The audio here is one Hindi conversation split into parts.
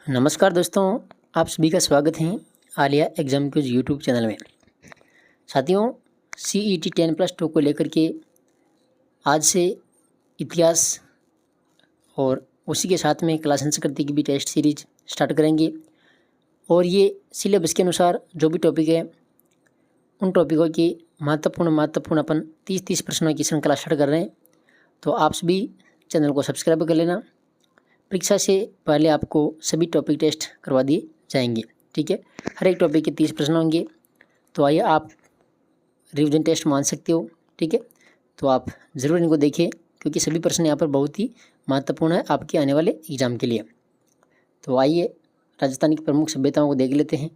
नमस्कार दोस्तों, आप सभी का स्वागत है Alia exam quiz YouTube channel में। साथियों, CET 10+2 को लेकर के आज से इतिहास और उसी के साथ में क्लास संस्कृति की भी टेस्ट सीरीज स्टार्ट करेंगे। और ये सिलेबस के अनुसार जो भी टॉपिक है उन टॉपिकों की महत्वपूर्ण अपन 30 प्रश्नों की श्रृंखला स्टार्ट कर रहे हैं। तो आप सभी चैनल को सब्सक्राइब कर लेना। परीक्षा से पहले आपको सभी टॉपिक टेस्ट करवा दिए जाएंगे, ठीक है। हर एक टॉपिक के 30 प्रश्न होंगे, तो आइए आप रिवीजन टेस्ट मान सकते हो, ठीक है। तो आप ज़रूर इनको देखिए क्योंकि सभी प्रश्न यहाँ पर बहुत ही महत्वपूर्ण है आपके आने वाले एग्जाम के लिए। तो आइए राजस्थान की प्रमुख सभ्यताओं को देख लेते हैं।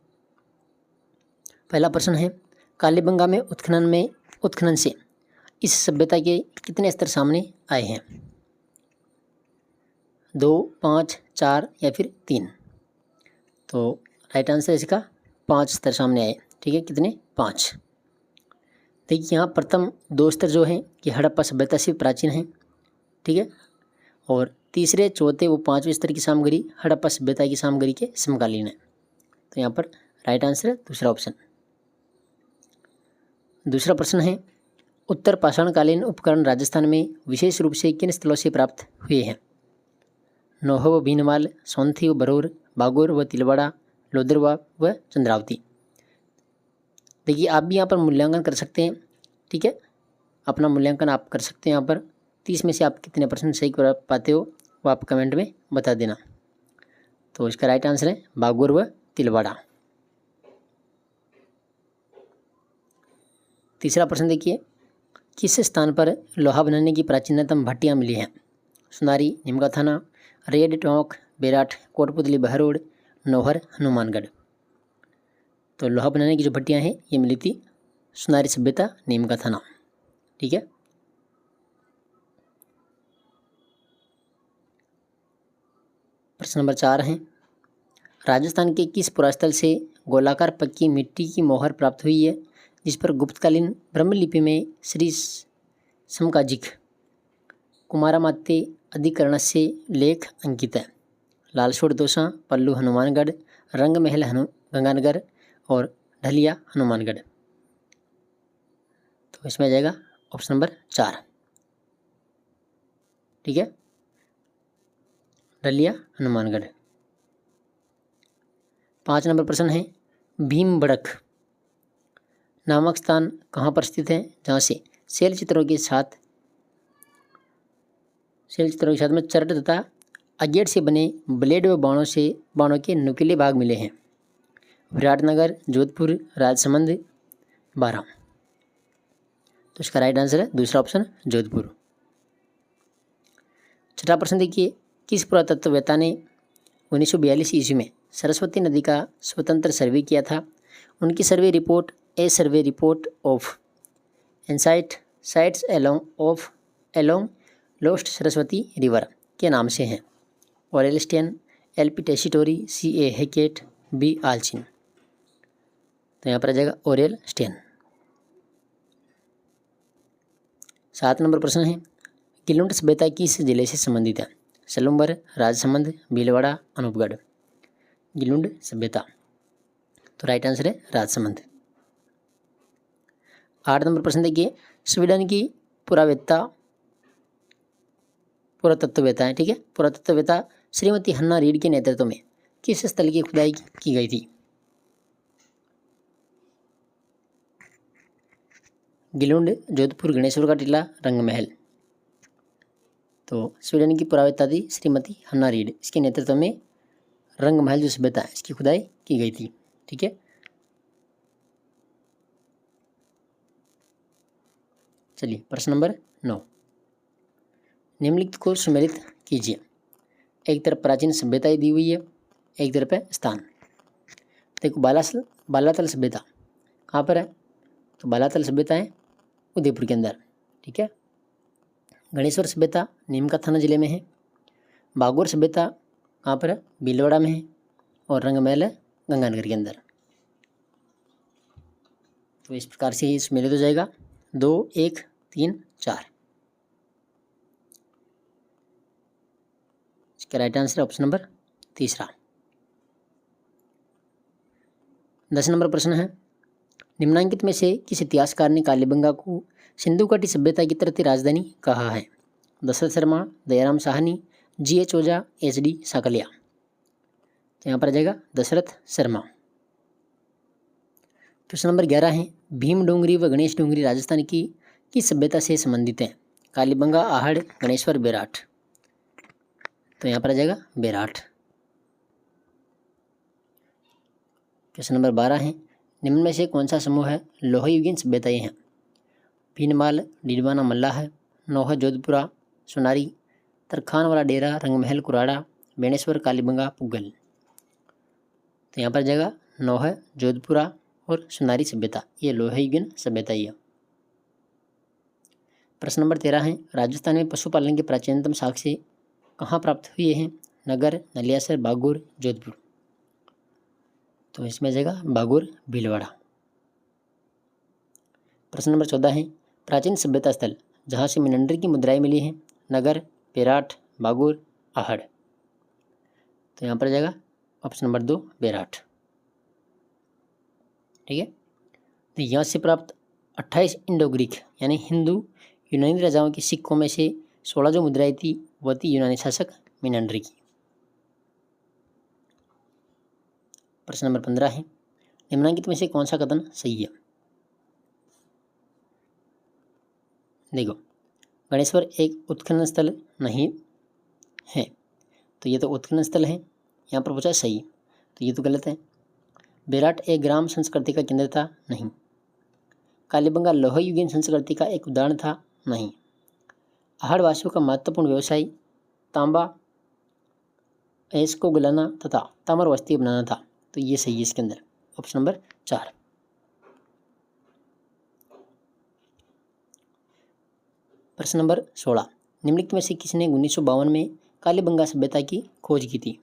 पहला प्रश्न है, कालीबंगा में उत्खनन से इस सभ्यता के कितने स्तर सामने आए हैं? 2, 5, 4 या फिर 3? तो राइट आंसर इसका 5 स्तर सामने आए, ठीक है। कितने? 5। देखिए यहाँ प्रथम 2 स्तर जो हैं कि हड़प्पा सभ्यता से प्राचीन है, ठीक है। और तीसरे, चौथे वो 5वें स्तर की सामग्री हड़प्पा सभ्यता की सामग्री के समकालीन है। तो यहाँ पर राइट आंसर है दूसरा ऑप्शन। दूसरा प्रश्न है, उत्तर पाषाणकालीन उपकरण राजस्थान में विशेष रूप से किन स्थलों से प्राप्त हुए हैं? नौहव, भीनमाल, सोंथी व बरौर, बागौर व तिलवाड़ा, लोदरवा व चंद्रावती। देखिए आप भी यहाँ पर मूल्यांकन कर सकते हैं, ठीक है। अपना मूल्यांकन आप कर सकते हैं। यहाँ पर 30 में से आप कितने % सही कर पाते हो वो आप कमेंट में बता देना। तो इसका राइट आंसर है बागौर व तिलवाड़ा। तीसरा प्रश्न देखिए, किस स्थान पर लोहा बनाने की प्राचीनतम भट्टियाँ मिली हैं? सुनारी, निमका थाना, रेड टोंक, बेराट, कोटपुतली, बहरोड, नौहर, हनुमानगढ़। तो लोहा बनाने की जो भट्टियाँ हैं ये मिली थी सुनारी सभ्यता, नीमका थाना, ठीक है। प्रश्न नंबर 4 है, राजस्थान के किस पुरास्थल से गोलाकार पक्की मिट्टी की मोहर प्राप्त हुई है जिस पर गुप्तकालीन ब्रह्मलिपि में श्री समकाजिक कुमारामात्य अधिकरणस्य लेख अंकित है? लालसोट दोसा, पल्लू हनुमानगढ़, रंग महल गंगानगर और ढलिया हनुमानगढ़। तो इसमें आ जाएगा ऑप्शन नंबर 4, ठीक है, ढलिया हनुमानगढ़। 5 नंबर प्रश्न है, भीमबड़क नामक स्थान कहाँ पर स्थित है जहाँ से शैल चित्रों के साथ में चरट तथा अगेट से बने ब्लेड व बाणों के नुकीले भाग मिले हैं? विराटनगर, जोधपुर, राजसमंद, बारां। तो इसका राइट आंसर है दूसरा ऑप्शन, जोधपुर। छठा प्रश्न देखिए, किस पुरातत्ववेत्ता ने 1942 ईस्वी में सरस्वती नदी का स्वतंत्र सर्वे किया था? उनकी survey report a survey report of ancient sites along lost Saraswati river के नाम से हैं? Aurel Stein, LP Tessitori, CA Hackett, B Allchin. तो यहाँ पर आ जाएगा ऑरेल स्टेन। 7 नंबर प्रश्न है, गिलुंड सभ्यता किस जिले से संबंधित है? सलूम्बर, राजसमंद, भीलवाड़ा, अनूपगढ़। गिलुंड सभ्यता, तो राइट आंसर है राजसमंद। 8 नंबर प्रश्न देखिए, स्वीडन की पुरातत्ववेत्ता है, ठीक है, पुरातत्ववेत्ता श्रीमती हन्ना रीड के नेतृत्व में किस स्थल की खुदाई की गई थी? गिलुंड, जोधपुर, गणेश्वर का टीला, रंगमहल। तो स्वीडन की पुरातत्ववेत्ता थी श्रीमती हन्ना रीड, इसके नेतृत्व में रंगमहल जो सभ्यता है इसकी खुदाई की गई थी, ठीक है। चलिए प्रश्न नंबर 9, निम्नलिखित को सम्मिलित कीजिए। एक तरफ प्राचीन सभ्यताएं दी हुई है, एक तरफ है स्थान। देखो बालातल सभ्यता कहाँ पर है? तो बालातल सभ्यता है उदयपुर के अंदर, ठीक है। गणेश्वर सभ्यता नीमका थाना जिले में है। बागौर सभ्यता कहाँ पर है? भीलवाड़ा में है। और रंगमहल है गंगानगर के अंदर। तो इस प्रकार से ही सम्मिलित हो जाएगा 2, 1, 3, 4। इसका राइट आंसर ऑप्शन नंबर तीसरा। 10 नंबर प्रश्न है, निम्नांकित में से किस इतिहासकार ने कालीबंगा को सिंधु घाटी सभ्यता की तृतीय राजधानी कहा है? दशरथ शर्मा, दयाराम साहनी, G.H. ओझा, H.D. साकलिया। तो यहाँ पर आ जाएगा दशरथ शर्मा। क्वेश्चन नंबर 11 है, भीम डोंगरी व गणेश डोंगरी राजस्थान की किस सभ्यता से संबंधित है? कालीबंगा, आहड़, गणेश्वर, बेराट। तो यहाँ पर आ जाएगा बेराट। क्वेश्चन नंबर 12 है, निम्न में से कौन सा समूह है लोहयुगीन सभ्यताएं हैं? भीनमाल, डीडवाना, मल्लाह, नौह, जोधपुरा, सोनारी, तरखान वाला डेरा, रंगमहल, कुराड़ा, बेणेश्वर, कालीबंगा, पुगल। तो यहाँ पर जाएगा नौह, जोधपुरा और सोनारी सभ्यता, ये लोहयुगीन सभ्यता ही है। प्रश्न नंबर 13 है, राजस्थान में पशुपालन के प्राचीनतम साक्ष्य कहाँ प्राप्त हुए हैं? नगर, नलियासर, बागुर, जोधपुर। तो इसमें जाएगा बागुर, भीलवाड़ा। प्रश्न नंबर 14 है, प्राचीन सभ्यता स्थल जहाँ से मिनंडर की मुद्राएं मिली हैं? नगर, बेराट, बागुर, आहड़। तो यहाँ पर जाएगा ऑप्शन नंबर 2 बेराट। ठीक है, तो यहाँ से प्राप्त 28 इंडो ग्रीक यानी हिंदू यूनानी राजाओं के सिक्कों में से 16 जो मुद्राएं थी वह थी यूनानी शासक मिनंडर की। प्रश्न नंबर 15 है, निम्नलिखित में से कौन सा कथन सही है? देखो, गणेश्वर एक उत्खनन स्थल नहीं है, तो ये तो उत्खनन स्थल है, यहाँ पर पूछा सही, तो ये तो गलत है। बेराट एक ग्राम संस्कृति का केंद्र था, नहीं। कालीबंगा लोहयुगीन संस्कृति का एक उदाहरण था, नहीं। आहड़ वासियों का महत्वपूर्ण व्यवसाय तांबा ऐश को गलाना तथा ताम्र वस्ती बनाना था, तो ये सही है इसके अंदर, ऑप्शन नंबर 4। प्रश्न नंबर 16, निम्नलिखित में से किसने 1952 में कालीबंगा सभ्यता की खोज की थी?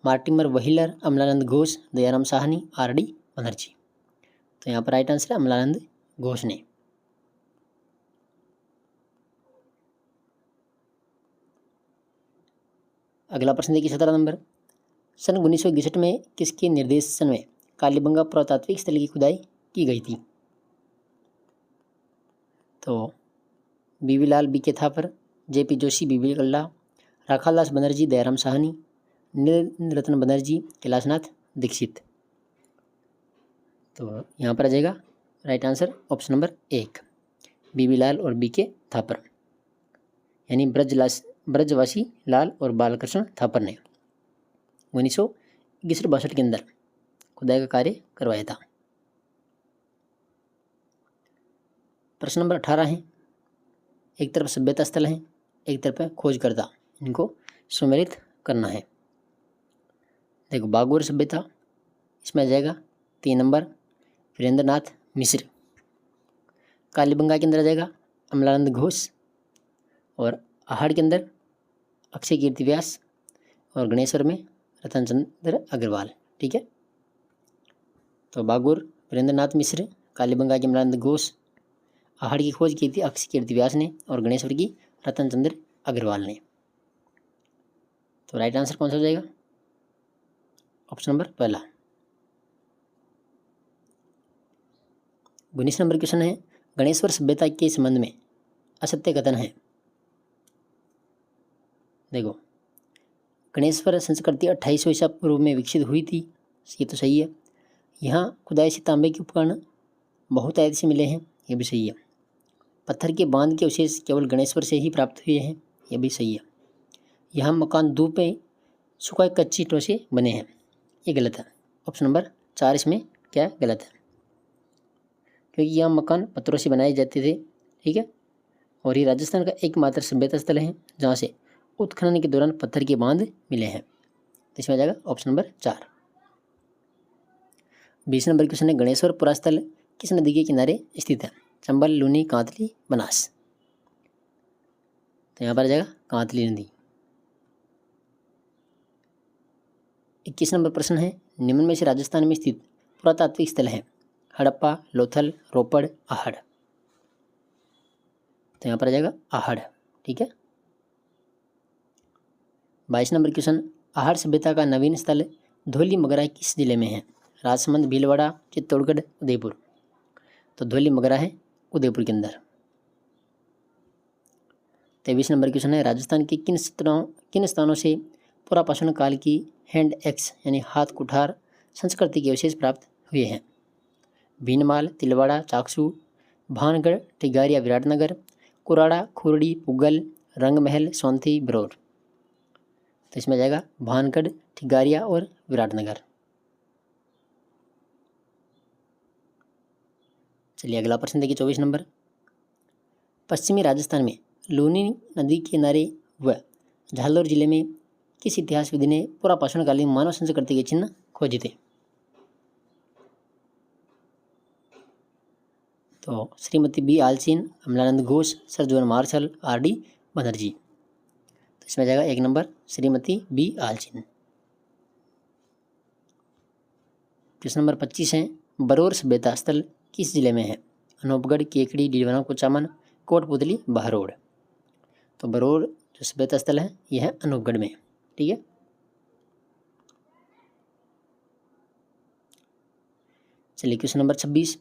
Mortimer wheeler, Amalanand Ghosh, Dayaram Sahni, R.D. Banerjee. तो यहाँ पर राइट आंसर है अमलानंद घोष ने। अगला प्रश्न देखिए 17 नंबर, सन 1961 में किसके निर्देशन में कालीबंगा पुरातात्विक स्थल की खुदाई की गई थी? तो बीवी लाल B.K. थापर, J.P. जोशी, बीबी कल्ला, राखालदास बनर्जी, दयाराम साहनी, नील रत्न बनर्जी, कैलाशनाथ दीक्षित। तो यहाँ पर आ जाएगा राइट आंसर ऑप्शन नंबर 1 बीबी लाल और B.K. थापर, यानी ब्रजवासी लाल और बालकृष्ण थापर ने 1961-62 के अंदर खुदाई का कार्य करवाया था। प्रश्न नंबर 18 है, एक तरफ सभ्यता स्थल है, एक तरफ खोजकर्ता, इनको सम्मिलित करना है। देखो, बागुर सभ्यता इसमें आ जाएगा 3 नंबर वीरेंद्रनाथ मिश्र। कालीबंगा के अंदर आ जाएगा अमलानंद घोष, और आहड़ के अंदर अक्षय कीर्ति व्यास, और गणेश्वर में रतन चंद्र अग्रवाल। ठीक है, तो बागुर वीरेंद्रनाथ मिश्र, कालीबंगा के अमलानंद घोष, आहड़ की खोज की थी अक्षय कीर्ति व्यास ने, और गणेश्वर की रतन चंद्र अग्रवाल ने। तो राइट आंसर कौन सा हो जाएगा? Option number 1। 19 नंबर क्वेश्चन है, गणेश्वर सभ्यता के संबंध में असत्य कथन है। देखो, गणेश्वर संस्कृति 2800 ईसा पूर्व में विकसित हुई थी, ये तो सही है। यहाँ खुदाई से तांबे के उपकरण बहुत आयत से मिले हैं, ये भी सही है। पत्थर के बांध के अवशेष केवल गणेश्वर से ही प्राप्त हुए हैं, ये भी सही है। यहाँ मकान धूप में सुखाई कच्ची ईंटों से बने हैं, ये गलत है। ऑप्शन नंबर 4 इसमें क्या गलत है, क्योंकि यहाँ मकान पत्थरों से बनाए जाते थे। ठीक है, और ये राजस्थान का एकमात्र सभ्यता स्थल है जहाँ से उत्खनन के दौरान पत्थर के बांध मिले हैं, तो इसमें आ जाएगा ऑप्शन नंबर 4। 20 नंबर क्वेश्चन है, गणेश्वर पुरास्थल किस नदी के किनारे स्थित है? चंबल, लूनी, कांतली, बनास। तो यहाँ पर आ जाएगा कांतली नदी। 21 नंबर प्रश्न है, निम्न में से राजस्थान में स्थित पुरातात्विक स्थल है? हड़प्पा, लोथल, रोपड़, आहड़। तो यहाँ पर आ जाएगा आहड़। ठीक है, 22 नंबर क्वेश्चन, आहड़ सभ्यता का नवीन स्थल धौली मगरा किस जिले में है? राजसमंद, भीलवाड़ा, चित्तौड़गढ़, उदयपुर। तो धौली मगरा है उदयपुर के अंदर। 23 नंबर क्वेश्चन है, राजस्थान के किन स्थानों से पुरापाषाण काल की हैंड एक्स यानी हाथ कुठार संस्कृति के अवशेष प्राप्त हुए हैं? भीनमाल, तिलवाड़ा, चाकसू, भानगढ़, टिगारिया, विराटनगर, कुराड़ा, खुरड़ी, पुगल, रंगमहल, सोंथी, बरौर। तो इसमें जाएगा भानगढ़, टिगारिया और विराटनगर। चलिए अगला प्रश्न देखिए 24 नंबर। पश्चिमी राजस्थान में लूनी नदी के किनारे व झालोर जिले में किस इतिहासविद ने पुरापाषाणकालीन मानव संस्कृति के चिन्ह खोजे थे? तो Shrimati B Allchin, Amalananda Ghosh, sir John Marshall, R D. Banerji. तो इसमें जाएगा 1 नंबर श्रीमती बी आलसीन। प्रश्न नंबर 25 है, बरौर सभ्यता स्थल किस जिले में है? अनूपगढ़, केकड़ी, डीडवाना, कुचामन, कोटपुतली, बहरोड। तो बरौर जो सभ्यता स्थल है यह है अनूपगढ़ में। ठीक है, चलिए क्वेश्चन नंबर 26,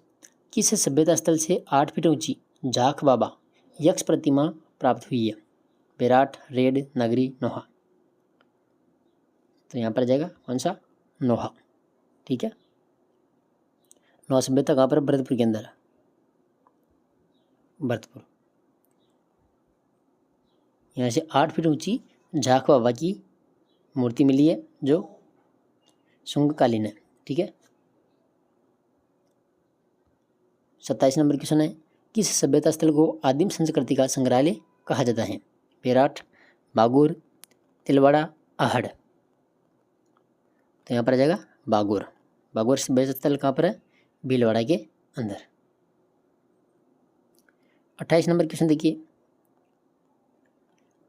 किस सभ्यता स्थल से 8 फीट ऊंची जाख बाबा यक्ष प्रतिमा प्राप्त हुई है? बेराट, रेड, नगरी, नोहा। तो यहाँ पर जाएगा कौन सा? नोहा। ठीक है, नोहा सभ्यता कहाँ पर? भरतपुर के अंदर, भरतपुर। यहाँ से 8 फीट ऊंची झाख बाबा की मूर्ति मिली है जो शुंगकालीन है। ठीक है, 27 नंबर क्वेश्चन है, किस सभ्यता स्थल को आदिम संस्कृति का संग्रहालय कहा जाता है? बेराट, बागोर, तिलवाड़ा, आहड़। तो यहाँ पर आ जाएगा बागोर। बागोर सभ्यता स्थल कहाँ पर है? भीलवाड़ा के अंदर। 28 नंबर क्वेश्चन देखिए,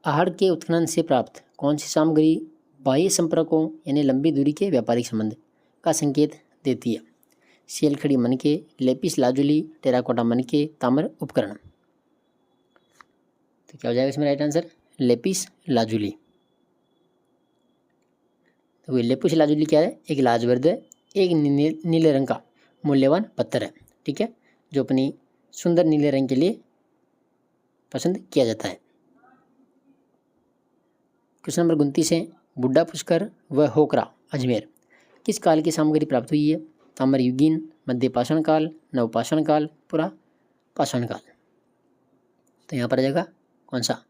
आहड़ के उत्खनन से प्राप्त कौन सी सामग्री बाह्य संपर्कों यानी लंबी दूरी के व्यापारिक संबंध का संकेत देती है? सेलखड़ी मनके, लेपिस लाजुली, टेराकोटा मनके, ताम्र उपकरण। तो क्या हो जाएगा इसमें राइट आंसर? Lapis lazuli. तो लेपिस लाजुली क्या है? एक लाजवर्द है, एक नीले रंग का मूल्यवान पत्थर है। ठीक है, जो अपनी सुंदर नीले रंग के लिए पसंद किया जाता है। क्वेश्चन नंबर 29 है, बुड्ढा पुष्कर व होकरा अजमेर किस काल की सामग्री प्राप्त हुई है? ताम्र युगीन, मध्य पाषाण काल, नवपाषाण काल, पुरा पाषाण काल। तो यहाँ पर आ जाएगा कौन सा?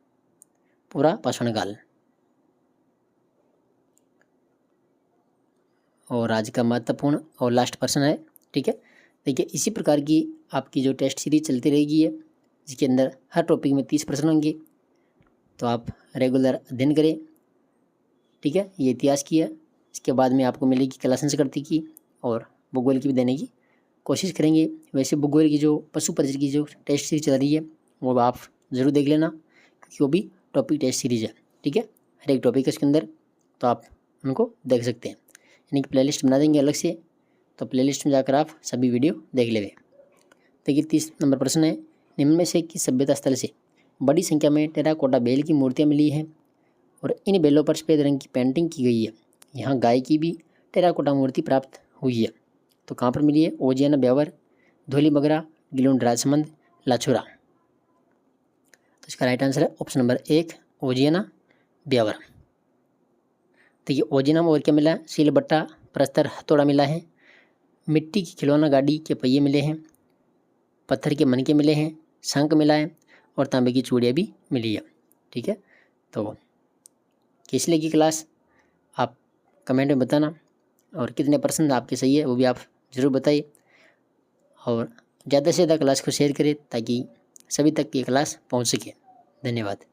पुरा पाषाण काल। और आज का महत्वपूर्ण और लास्ट प्रश्न है। ठीक है, देखिए इसी प्रकार की आपकी जो टेस्ट सीरीज चलती रहेगी है, जिसके अंदर हर टॉपिक में 30 प्रश्न होंगे। तो आप रेगुलर अध्ययन करें। ठीक है, ये इतिहास की है, इसके बाद में आपको मिलेगी कला संस्कृति की और भूगोल की भी देने की कोशिश करेंगे। वैसे भूगोल की जो पशु परिचय की जो टेस्ट सीरीज चल रही है वो आप ज़रूर देख लेना, क्योंकि वो भी टॉपिक टेस्ट सीरीज है। ठीक है, हर एक टॉपिक है इसके अंदर, तो आप उनको देख सकते हैं। यानी कि प्लेलिस्ट बना देंगे अलग से, तो प्लेलिस्ट में जाकर आप सभी वीडियो देख लेंगे। देखिए 30 नंबर प्रश्न है, निम्न में से किस सभ्यता स्थल से बड़ी संख्या में टेराकोटा बैल की मूर्तियाँ मिली हैं और इन बैलों पर सफ़ेद रंग की पेंटिंग की गई है? यहाँ गाय की भी टेराकोटा मूर्ति प्राप्त हुई है। तो कहाँ पर मिली है? ओजियाना, ब्यावर, धौली मगरा, गिलोंड, राजसमंद, लाछुरा। तो इसका राइट आंसर है ऑप्शन नंबर 1 ओजियाना, ब्यावर। देखिए ओजियाना में और क्या मिला है? सीलबट्टा, प्रस्तर, हथौड़ा मिला है, मिट्टी की खिलौना गाड़ी के पहिए मिले हैं, पत्थर के मनके मिले हैं, शंख मिला है और तांबे की चूड़ियाँ भी मिली है। ठीक है, तो किस लिए की क्लास आप कमेंट में बताना, और कितने % आपके सही है वो भी आप ज़रूर बताइए, और ज़्यादा से ज़्यादा क्लास को शेयर करें ताकि सभी तक ये क्लास पहुंच सके। धन्यवाद।